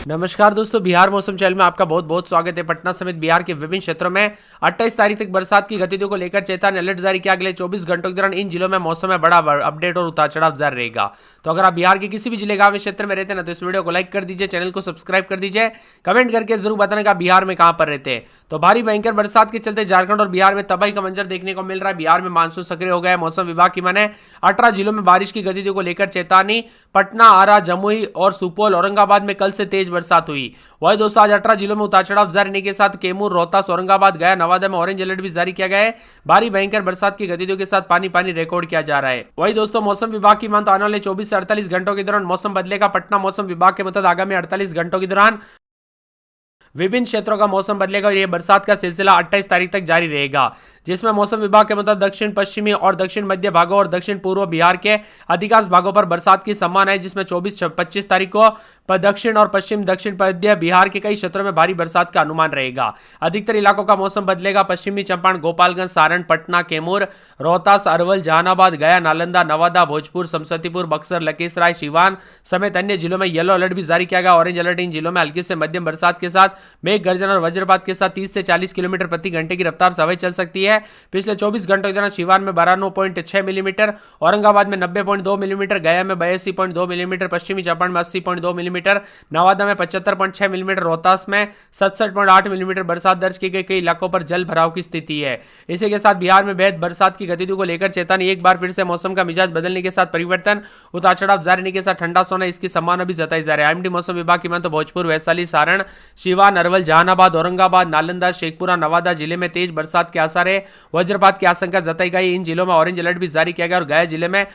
नमस्कार दोस्तों, बिहार मौसम चैनल में आपका बहुत बहुत स्वागत है। पटना समेत बिहार के विभिन्न क्षेत्रों में 28 तारीख तक बरसात की गतिविधियों को लेकर चेतावनी अलर्ट जारी किया। अगले 24 घंटों के दौरान इन जिलों में मौसम में बड़ा अपडेट और उतार चढ़ाव जारी रहेगा। तो अगर आप बिहार के किसी भी जिले गांव क्षेत्र में रहते हैं ना, तो इस वीडियो को लाइक कर दीजिए, चैनल को सब्सक्राइब कर दीजिए, कमेंट करके जरूर बताने का बिहार में कहां पर रहते हैं। तो भारी भयंकर बरसात के चलते झारखंड और बिहार में तबाही का मंजर देखने को मिल रहा है। बिहार में मानसून सक्रिय हो गया है। मौसम विभाग की माने 18 जिलों में बारिश की गतिविधियों को लेकर चेतावनी। पटना, आरा, जमुई और सुपौल, औरंगाबाद में कल से तेज बरसात हुई। वही दोस्तों, आज 18 जिलों में उतार चढ़ाव जारी रहने के साथ कैमूर, रोहतास, औरंगाबाद, गया, नवादा में ऑरेंज अलर्ट भी जारी किया गया है। भारी भयंकर बरसात की गतिविधियों के साथ पानी पानी रिकॉर्ड किया जा रहा है। वही दोस्तों, मौसम विभाग की माने तो आने वाले 24 से 48 घंटों के दौरान मौसम बदलेगा। पटना मौसम विभाग के मुताबिक आगामी 48 घंटों के दौरान विभिन्न क्षेत्रों का मौसम बदलेगा और यह बरसात का सिलसिला 28 तारीख तक जारी रहेगा, जिसमें मौसम विभाग के मुताबिक दक्षिण पश्चिमी और दक्षिण मध्य भागों और दक्षिण पूर्व बिहार के अधिकांश भागों पर बरसात की संभावना है, जिसमें 24-25 तारीख को दक्षिण और पश्चिम दक्षिण मध्य बिहार के कई क्षेत्रों में भारी बरसात का अनुमान रहेगा। अधिकतर इलाकों का मौसम बदलेगा। पश्चिमी चंपारण, गोपालगंज, सारण, पटना, कैमूर, रोहतास, अरवल, जहानाबाद, गया, नालंदा, नवादा, भोजपुर, समस्तीपुर, बक्सर, लखीसराय, सीवान समेत अन्य जिलों में येलो अलर्ट भी जारी किया गया। ऑरेंज अलर्ट इन जिलों में हल्की से मध्यम बरसात के साथ मेघ गर्जन और वज्रपात के साथ 30 से 40 किलोमीटर प्रति घंटे की रफ्तार से हवाएं चल सकती है। पिछले 24 घंटों के दौरान सीवान में 92.6 मिलीमीटर, औरंगाबाद में 90.2 मिलीमीटर, गया में 82.2 मिलीमीटर, पश्चिमी चंपारण में 80.2 मिलीमीटर, नवादा में 75.6 मिलीमीटर, रोहतास में 67.8 मिलीमीटर बरसात दर्ज की गई। कई इलाकों पर जल भराव की स्थिति है। इसी के साथ बिहार में बेहद बरसात की गतिविधियों को लेकर चेतावनी। एक बार फिर से मौसम का मिजाज बदलने के साथ परिवर्तन, उतार चढ़ाव जारी रहने के साथ ठंडा सोना, इसकी संभावना भी जताई जा रही है। आईएमडी मौसम विभाग की माने तो भोजपुर, वैशाली, सारण, सीवान, अरवल, जहानाबाद, औरंगाबाद, नालंदा, शेखपुरा, नवादा जिले में तेज बरसात के आसार है। वज्रपात की आशंका जताई गई। इन जिलों में ऑरेंज अलर्ट भी जारी किया गया और गया जिले में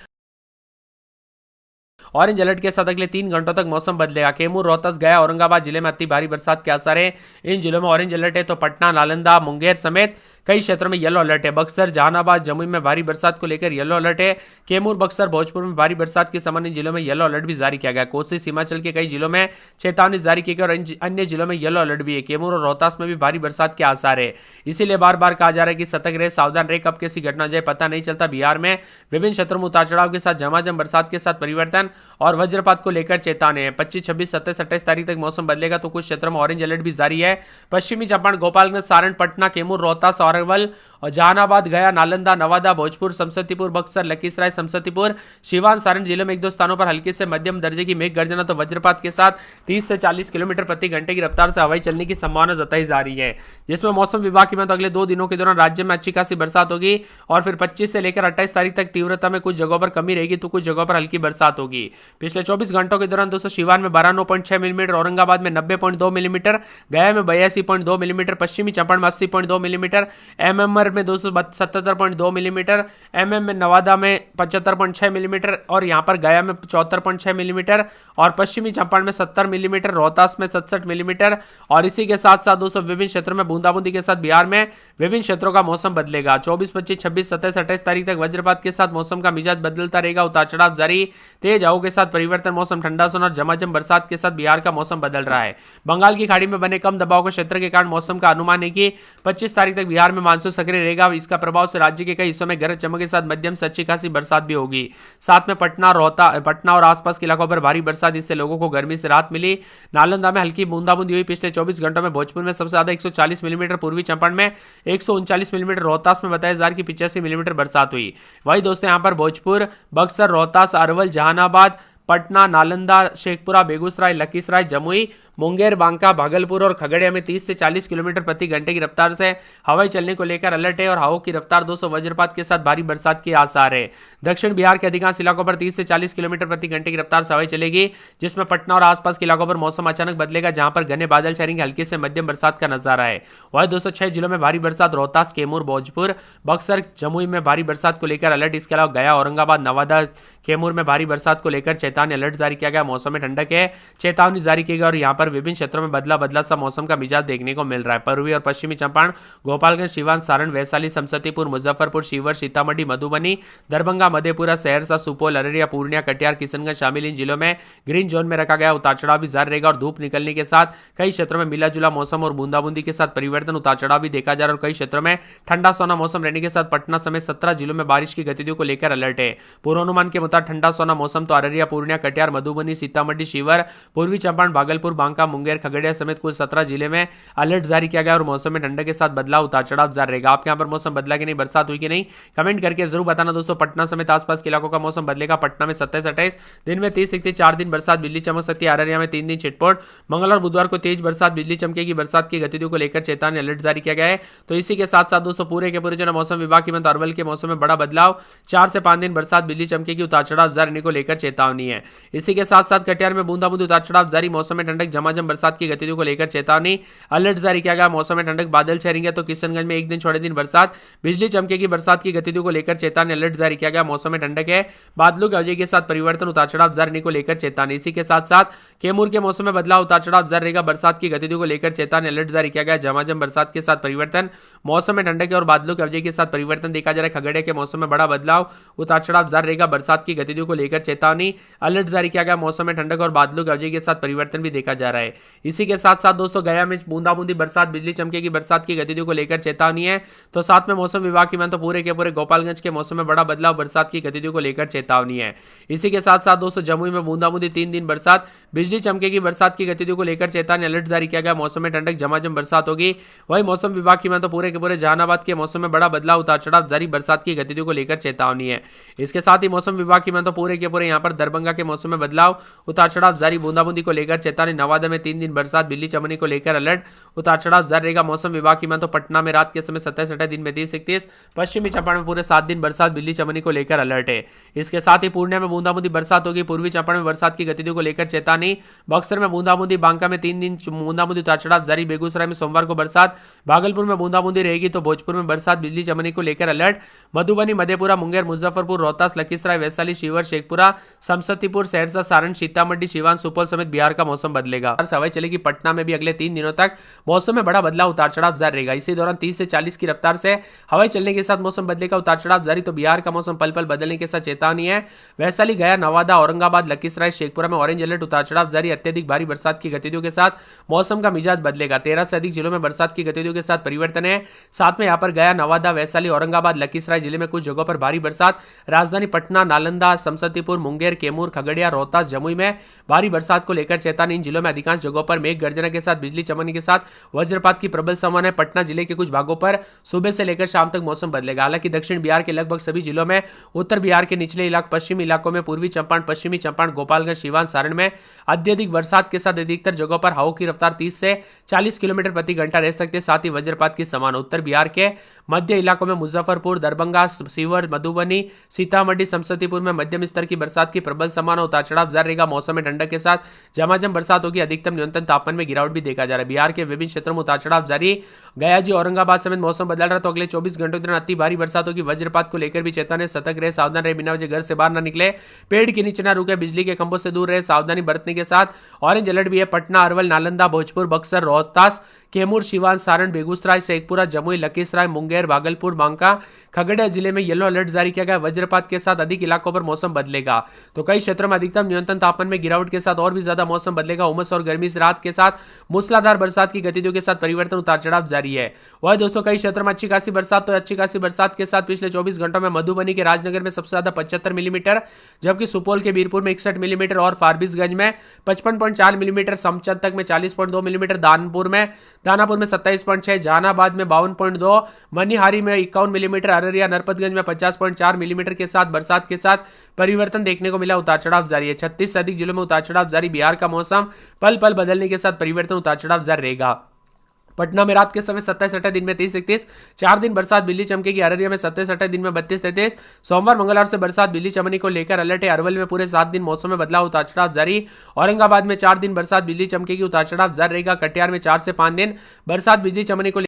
ऑरेंज अलर्ट के साथ अगले 3 घंटों तक मौसम बदलेगा। कैमूर, रोहतास, गया, औरंगाबाद जिले में अति भारी बरसात के आसार है। इन जिलों में ऑरेंज अलर्ट है। तो पटना, नालंदा, मुंगेर समेत कई क्षेत्रों में येलो अलर्ट है। बक्सर, जहानाबाद, जमुई में भारी बरसात को लेकर येलो अलर्ट है। कैमूर, बक्सर, भोजपुर में भारी बरसात के संबंध इन जिलों में येलो अलर्ट भी जारी किया गया। कोसी, हिमाचल के कई जिलों में चेतावनी जारी की गई और अन्य जिलों में येलो अलर्ट भी है। कैमूर और रोहतास में भी भारी बरसात के आसार है। इसीलिए बार बार कहा जा रहा है कि सतर्क रहे, सावधान रहे, कब कैसी घटना जाए पता नहीं चलता। बिहार में विभिन्न क्षेत्रों में उतार चढ़ाव के साथ झमाझम बरसात के साथ परिवर्तन और वज्रपात को लेकर चेतावनी है। 25, 26, 27, 28 तारीख तक मौसम बदलेगा। तो कुछ क्षेत्रों में ऑरेंज अलर्ट भी जारी है। पश्चिमी चंपारण, गोपालगंज, सारण, पटना, कैमूर, रोहतास, अरवल, जहानाबाद, गया, नालंदा, नवादा, भोजपुर, समस्तीपुर, बक्सर, लखीसराय, समस्तीपुर, सीवान, सारण जिलों में एक दो स्थानों पर हल्की से मध्यम दर्जे की मेघ गर्जना तो वज्रपात के साथ 30 से 40 किलोमीटर प्रति घंटे की रफ्तार से हवाई चलने की संभावना जताई जा रही है। जिसमें मौसम विभाग की माने अगले 2 दिनों के दौरान राज्य में अच्छी खासी बरसात होगी और फिर 25 से लेकर 28 तारीख तक तीव्रता में कुछ जगहों पर कमी रहेगी तो कुछ जगहों पर हल्की बरसात होगी। पिछले 24 घंटों के दौरान दोस्तों सीवान में 92.6 मिलीमीटर, औरंगाबाद में 90.2 मिलीमीटर, गया में 82.2 मिलीमीटर, पश्चिमी चंपारण में 80.2 मिलीमीटर, एमएमआर में 277.2 मिलीमीटर, एमएम में नवादा में 75.6 मिलीमीटर और यहां पर गया में 74.6 मिलीमीटर और पश्चिमी चंपारण में 70 मिलीमीटर, रोहतास में 67 मिलीमीटर। और इसी के साथ साथ दोस्तों विभिन्न क्षेत्रों में बूंदाबूंदी के साथ बिहार में विभिन्न क्षेत्रों का मौसम बदलेगा। 24, 25, 26, 27, 28 तारीख तक वज्रपात के साथ मौसम का मिजाज बदलता रहेगा। उतार चढ़ाव जारी, तेज हवाओं के साथ परिवर्तन, मौसम ठंडा सोना और झमाझम बरसात के साथ बिहार का मौसम बदल रहा है। बंगाल की खाड़ी में बने कम दबाव के क्षेत्र के कारण मौसम का अनुमान है कि 25 तारीख तक बिहार में मानसून सक्रिय रहेगा। इसका प्रभाव से राज्य के कई हिस्सों में गरज चमक के साथ मध्यम से अच्छी खासी बरसात भी होगी। साथ में पटना और आसपास के इलाकों पर भारी बरसात, इससे लोगों को गर्मी से राहत मिली। नालंदा में हल्की बूंदाबूंदी हुई। पिछले 24 घंटों में भोजपुर में सबसे ज्यादा 140 मिलीमीटर, पूर्वी चंपारण में 139 मिलीमीटर, रोहतास में बताया जा रहा है कि 85 मिलीमीटर बरसात हुई। वही दोस्तों यहाँ पर भोजपुर, बक्सर, रोहतास, अरवल, जहानाबाद, पटना, नालंदा, शेखपुरा, बेगूसराय, लखीसराय, जमुई, मुंगेर, बांका, भागलपुर और खगड़िया में 30 से 40 किलोमीटर प्रति घंटे की रफ्तार से हवाई चलने को लेकर अलर्ट है और हवाओं की रफ्तार 200 वज्रपात के साथ भारी बरसात के आसार है। दक्षिण बिहार के अधिकांश इलाकों पर 30 से 40 किलोमीटर प्रति घंटे की रफ्तार से हवाई चलेगी, जिसमें पटना और आसपास के इलाकों पर मौसम अचानक बदलेगा, जहां पर घने बादल छाएंगे, हल्की से मध्यम बरसात का नजारा है। वही 206 जिलों में भारी बरसात, रोहतास, कैमूर, भोजपुर, बक्सर, जमुई में भारी बरसात को लेकर अलर्ट। इसके अलावा गया, औरंगाबाद, नवादा, कैमूर में भारी बरसात को लेकर चेतावनी अलर्ट जारी किया गया। मौसम में ठंडक है, चेतावनी जारी की गई और यहाँ पर विभिन्न क्षेत्रों में बदला सा मौसम का मिजाज देखने को मिल रहा है। पूर्वी और पश्चिमी चंपारण, गोपालगंज, सीवान, सारण, वैशाली, समस्तीपुर, मुजफ्फरपुर, शिवहर, सीतामढ़ी, मधुबनी, दरभंगा, मधेपुरा, सहरसा, सुपौल, अररिया, पूर्णिया, कटिहार, किशनगंज शामिल इन जिलों में ग्रीन जोन में रखा गया। उतार चढ़ाव भी जारी रहेगा और धूप निकलने के साथ कई क्षेत्रों में मिला जुला मौसम और बूंदाबूंदी के साथ परिवर्तन, उतार चढ़ाव भी देखा जा रहा है और कई क्षेत्रों में ठंडा सोना मौसम रहने के साथ पटना समेत 17 जिलों में बारिश की गतिविधियों को लेकर अलर्ट है। पूर्वानुमान के मुताबिक ठंडा सोना मौसम तो अररिया, पूर्णिया, कटिहार, मधुबनी, सीतामढ़ी, शिवहर, पूर्वी चंपारण, भागलपुर, बांका, मुंगेर, खगड़िया समेत कुल 17 जिले में अलर्ट जारी किया गया और मौसम में ठंडक के साथ बदलाव उतार चढ़ाव जारी रहेगा। आपके यहाँ पर मौसम बदला कि नहीं, बरसात हुई कि नहीं, कमेंट करके जरूर बताना दोस्तों। पटना समेत आसपास के इलाकों का मौसम बदलेगा। पटना में 27-28, दिन में 30-31, 4 दिन बरसात, बिजली चमक सकती है। अररिया में 3 दिन छिटपुट, मंगल और बुधवार को तेज बरसात, बिजली चमकेगी। बरसात की गतिविधियों को लेकर चेतावनी अलर्ट जारी किया गया है। तो इसी के साथ साथ दोस्तों पूरे के पूरे जो मौसम विभाग की अरवल के मौसम में बड़ा बदलाव, 4 से 5 दिन बरसात, बिजली चमकेगी, उतार चढ़ाव जारी को लेकर चेतावनी है। इसी के साथ साथ कटिहार में बूंदाबूंदी, उतार चढ़ाव जारी, मौसम में ठंडक, झमाझम बरसात की गतिविधियों को लेकर चेतावनी अलर्ट जारी किया गया। मौसम में ठंडक, बादल छाएंगे तो किशनगंज में 1 दिन छोड़े दिन बरसात, बिजली चमकेगी। बरसात की गतिविधियों को लेकर चेतावनी अलर्ट जारी किया गया। मौसम में ठंडक है, बादलों की अवधि के साथ परिवर्तन, उतार चढ़ाव जारी को लेकर चेतावनी। इसी के साथ साथ कैमूर के मौसम में बदलाव, उतार चढ़ाव जारी रहेगा। बरसात की गतिविधियों को लेकर चेतावनी अलर्ट जारी किया गया। झमाझम बरसात के साथ परिवर्तन, मौसम में ठंडक और बादलों की अवधि के साथ परिवर्तन देखा जा रहा है। खगड़िया के मौसम में बड़ा बदलाव, उतार चढ़ाव जारी रहेगा। बरसात की गतिविधियों को लेकर चेतावनी अलर्ट जारी किया गया। मौसम में ठंडक और बादलों की अवधि के साथ परिवर्तन भी देखा जा रहा है। इसी के साथ साथ दोस्तों गया में बूंदाबूंदी बरसात, बिजली चमकेगी। बरसात की गतिविधियों को लेकर चेतावनी है। तो साथ में मौसम विभाग की तो पूरे के पूरे गोपालगंज के मौसम में बड़ा बदलाव, बरसात की गतिविधियों को लेकर चेतावनी है। इसी के साथ साथ दोस्तों जमुई में बूंदाबूंदी, 3 दिन बरसात, बिजली चमकेगी। बरसात की गतिविधियों को लेकर चेतावनी अलर्ट जारी किया गया। मौसम में ठंडक, झमाझम बरसात होगी। वही मौसम विभाग की तो पूरे के पूरे जहानाबाद के मौसम में बड़ा बदलाव, उतार चढ़ाव जारी, बरसात की गतिविधियों को लेकर चेतावनी है। इसके साथ ही मौसम विभाग की तो पूरे के पूरे यहाँ पर दरभंगा के मौसम में बदलाव, उतार चढ़ाव जारी, बूंदाबूंदी को लेकर चेतावनी। नवादा में 3 दिन बरसात, बिजली चमकने को लेकर अलर्ट, उतार चढ़ाव जारी रहेगा। मौसम विभाग की तो पटना में रात के समय 27-28, दिन में 30-31, पश्चिमी चंपारण में पूरे 7 दिन बरसात, बिजली चमकने को लेकर अलर्ट है। इसके साथ ही पूर्णिया में बूंदाबूंदी बरसात होगी। पूर्वी चंपारण में बरसात की गतिविधियों को लेकर चेतावनी। बक्सर में बूंदाबूंदी, बांका में 3 दिन बूंदाबूंदी, उतार चढ़ाव जारी। बेगूसराय में सोमवार को बरसात, भागलपुर में बूंदाबूंदी रहेगी। तो भोजपुर में बरसात, बिजली चमकने को लेकर अलर्ट। मधुबनी, मधेपुरा, मुंगेर, मुजफ्फरपुर, रोहतास, लखीसराय, वैशाली, शिवहर, शेखपुरा, समस्तीपुर, सहरसा, सारण, सीतामढ़ी, सिवान, सुपौल समेत बिहार का मौसम बदलेगा। हवाएं चलेगी। पटना में भी अगले 3 दिनों तक मौसम में बड़ा बदलाव, उतार चढ़ाव जारी रहेगा। इसी दौरान 30 से 40 की रफ्तार से हवाएं चलने के साथ मौसम बदलेगा, उतार चढ़ाव जारी। तो बिहार का मौसम पल पल बदलने के साथ चेतावनी है। वैशाली, गया, नवादा, औरंगाबाद, लखीसराय, शेखपुरा में ऑरेंज अलर्ट, उतार चढ़ाव जारी। अत्यधिक भारी बरसात की गतिविधियों के साथ मौसम का मिजाज बदलेगा। 13 से अधिक जिलों में बरसात की गतिविधियों के साथ परिवर्तन है। साथ में यहाँ पर गया, नवादा, वैशाली, औरंगाबाद, लखीसराय जिले में कुछ जगहों पर भारी बरसात। राजधानी पटना, नालंदा, समस्तीपुर, मुंगेर, कैमूर, खगड़िया, रोहतास, जमुई में भारी बरसात को लेकर चेतावनी। इन जिलों में अधिकांश जगहों पर मेघ गर्जना के साथ बिजली चमकने के साथ वज्रपात की प्रबल संभावना है। पटना जिले के कुछ भागों पर सुबह से लेकर शाम तक मौसम बदलेगा। हालांकि दक्षिण बिहार के लगभग सभी जिलों में, उत्तर बिहार के निचले इलाके, पश्चिमी इलाकों में, पूर्वी चंपारण, पश्चिमी चंपारण, गोपालगंज, सिवान, सारण में अत्यधिक बरसात के साथ अधिकतर जगहों पर हवाओं की रफ्तार 30 से 40 किलोमीटर प्रति घंटा रह सकती है। साथ ही वज्रपात की संभावना। उत्तर बिहार के मध्य इलाकों में मुजफ्फरपुर, दरभंगा, शिवहर, मधुबनी, सीतामढ़ी, समस्तीपुर में मध्यम स्तर की बरसात की प्रबल संभावना, उतार चढ़ाव जारी रहेगा। मौसम में ठंडक के साथ झमाझम बरसात होगी। अधिकतम न्यूनतम तापमान में गिरावट भी देखा जा रहा है। बिहार के विभिन्न क्षेत्रों में उतार चढ़ाव जारी। गया जी, औरंगाबाद समेत मौसम बदल रहा है। तो अगले 24 घंटों के दौरान अति भारी बरसात होगी। वज्रपात को लेकर भी चेतावनी। सतर्क रहे, सावधान रहे, बिना वजह घर से बाहर न निकले, पेड़ के नीचे न रुके, बिजली के खंभों से दूर रहे, सावधानी बरतने के साथ ऑरेंज अलर्ट भी है। पटना, अरवल, नालंदा, भोजपुर, बक्सर, रोहतास, कैमूर, सिवान, सारण, बेगूसराय, शेखपुरा, जमुई, लखीसराय, मुंगेर, भागलपुर, बांका, खगड़िया जिले में येलो अलर्ट जारी किया गया। वज्रपात के साथ अधिक इलाकों पर मौसम बदलेगा। तो कई क्षेत्रों में अधिकतम न्यूनतम तापमान में गिरावट के साथ और भी ज्यादा मौसम बदलेगा। उमस और गर्मी से रात के साथ मूसलाधार बरसात की गतिविधियों के साथ परिवर्तन, उतार चढ़ाव जारी है। वह दोस्तों कई क्षेत्रों में अच्छी खासी बरसात। तो अच्छी खासी बरसात के साथ पिछले 24 घंटों में मधुबनी के राजनगर में सबसे ज्यादा 75 मिलीमीटर, जबकि सुपौल के बीरपुर में 61 मिलीमीटर और फारबिसगंज में 55.4 मिलीमीटर, समचतक में 40.2 मिलीमीटर, दानापुर में 27.6, जहानाबाद में 52.2, मनिहारी में 51 मिलीमीटर, अररिया, नरपतगंज में 50.4 मिलीमीटर के साथ बरसात के साथ परिवर्तन देखने को मिला। उतार चढ़ाव जारी है। 36 से अधिक जिलों में उतार चढ़ाव जारी। बिहार का मौसम पल पल बदलने के साथ परिवर्तन, उतार चढ़ाव जारी रहेगा। पटना में रात के समय 27-28, दिन में 30-31, 4 दिन बरसात, बिजली चमकेगी। अररिया में 27-28, दिन में 32-33, सोमवार मंगलवार से बरसात, बिजली चमकने को लेकर अलर्ट है। अरवल में पूरे 7 दिन मौसम में बदलाव, उतार चढ़ाव जारी। औरंगाबाद में 4 दिन बरसात, बिजली चमकेगी, उतार चढ़ाव जारी रहेगा। कटिहार में 4 से 5 दिन बरसात, बिजली चमकने को